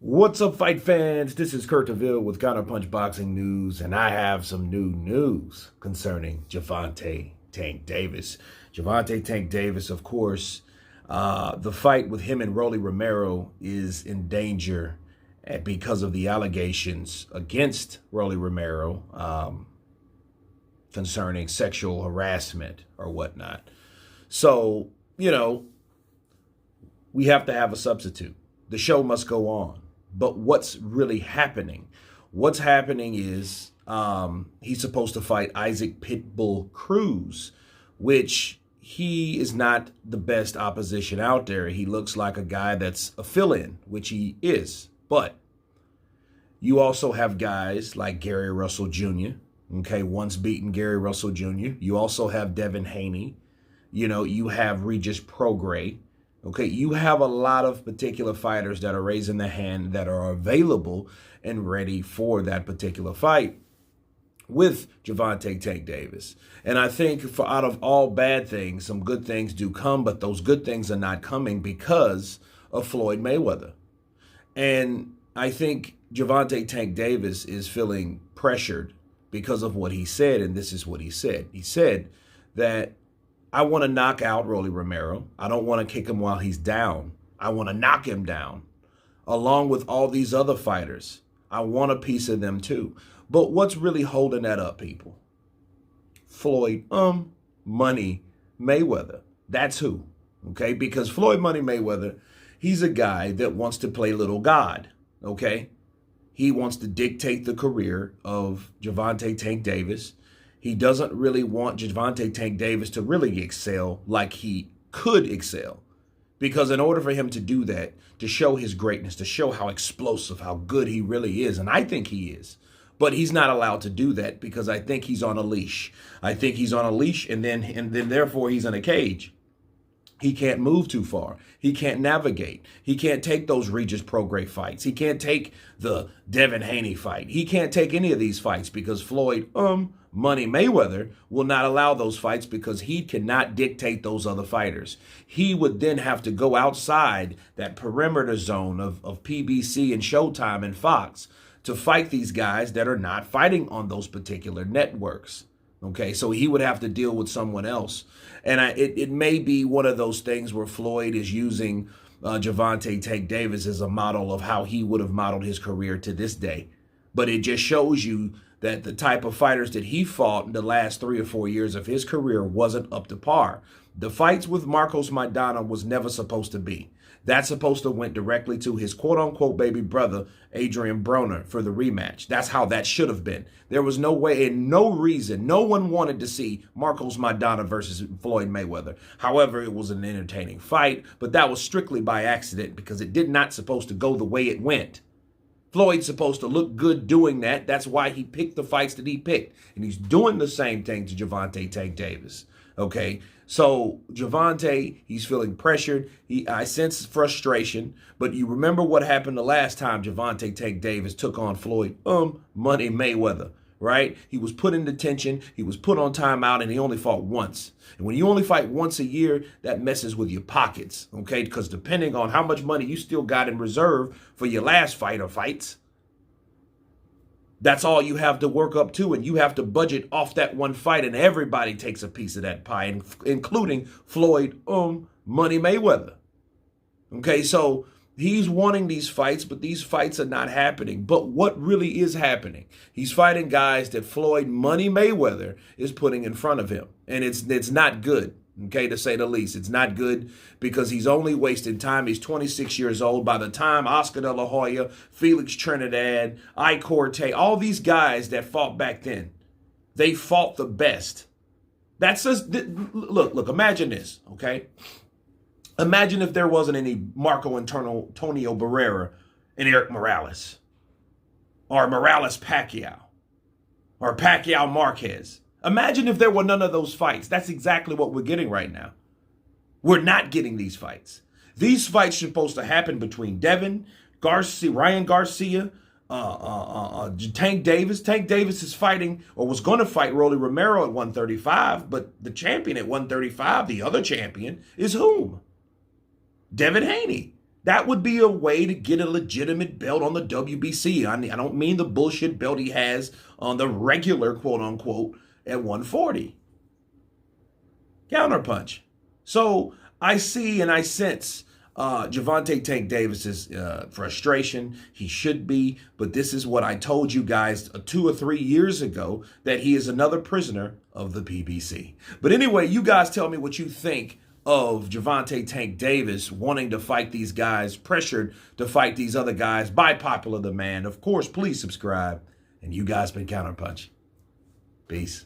What's up, fight fans? This is Kurt DeVille with Counterpunch Boxing News, and I have some new news concerning Gervonta Tank Davis. Gervonta Tank Davis, of course, the fight with him and Rolly Romero is in danger because of the allegations against Rolly Romero concerning sexual harassment or whatnot. So, we have to have a substitute. The show must go on. But what's really happening? What's happening is he's supposed to fight Isaac Pitbull Cruz, which he is not the best opposition out there. He looks like a guy that's a fill-in, which he is. But you also have guys like Gary Russell Jr., once beaten Gary Russell Jr. You also have Devin Haney. You have Regis Prograis. You have a lot of particular fighters that are raising their hand that are available and ready for that particular fight with Gervonta Tank Davis. And I think out of all bad things, some good things do come, but those good things are not coming because of Floyd Mayweather. And I think Gervonta Tank Davis is feeling pressured because of what he said, and this is what he said. He said that I want to knock out Rolly Romero. I don't want to kick him while he's down. I want to knock him down, along with all these other fighters. I want a piece of them too. But what's really holding that up, people? Floyd Money Mayweather. That's who, Because Floyd Money Mayweather, he's a guy that wants to play little God, He wants to dictate the career of Gervonta Tank Davis. He doesn't really want Gervonta Tank Davis to really excel like he could excel. Because in order for him to do that, to show his greatness, to show how explosive, how good he really is, and I think he is, but he's not allowed to do that because I think he's on a leash. I think he's on a leash and then therefore he's in a cage. He can't move too far. He can't navigate. He can't take those Regis Prograis fights. He can't take the Devin Haney fight. He can't take any of these fights because Floyd Money Mayweather will not allow those fights because he cannot dictate those other fighters. He would then have to go outside that perimeter zone of PBC and Showtime and Fox to fight these guys that are not fighting on those particular networks. So he would have to deal with someone else. And it may be one of those things where Floyd is using Gervonta Tank Davis as a model of how he would have modeled his career to this day. But it just shows you that the type of fighters that he fought in the last 3 or 4 years of his career wasn't up to par. The fights with Marcos Maidana was never supposed to be. That's supposed to went directly to his quote-unquote baby brother, Adrian Broner, for the rematch. That's how that should have been. There was no way and no reason. No one wanted to see Marcos Maidana versus Floyd Mayweather. However, it was an entertaining fight, but that was strictly by accident because it did not supposed to go the way it went. Floyd's supposed to look good doing that. That's why he picked the fights that he picked. And he's doing the same thing to Gervonta Tank Davis. So Gervonta, he's feeling pressured. I sense frustration. But you remember what happened the last time Gervonta Tank Davis took on Floyd Money Mayweather, right? He was put in detention. He was put on timeout, and he only fought once. And when you only fight once a year, that messes with your pockets, Because depending on how much money you still got in reserve for your last fight or fights, that's all you have to work up to, and you have to budget off that one fight, and everybody takes a piece of that pie, including Floyd Money Mayweather. So he's wanting these fights, but these fights are not happening. But what really is happening? He's fighting guys that Floyd Money Mayweather is putting in front of him, and it's not good. To say the least. It's not good because he's only wasting time. He's 26 years old. By the time Oscar De La Hoya, Felix Trinidad, Corte, all these guys that fought back then, they fought the best. That's just, look, imagine this, Imagine if there wasn't any Marco Antonio Barrera and Eric Morales, or Morales Pacquiao, or Pacquiao Marquez. Imagine if there were none of those fights. That's exactly what we're getting right now. We're not getting these fights. These fights are supposed to happen between Devin, Garcia, Ryan Garcia, Tank Davis. Tank Davis is fighting, or was going to fight, Rolly Romero at 135, but the champion at 135, the other champion, is whom? Devin Haney. That would be a way to get a legitimate belt on the WBC. I don't mean the bullshit belt he has on the regular, quote unquote, at 140. Counterpunch. So I see and I sense Gervonta Tank Davis's frustration. He should be, but this is what I told you guys 2 or 3 years ago, that he is another prisoner of the PBC. But anyway, you guys tell me what you think of Gervonta Tank Davis wanting to fight these guys, pressured to fight these other guys by popular demand. Of course, please subscribe. And you guys been Counterpunch. Peace.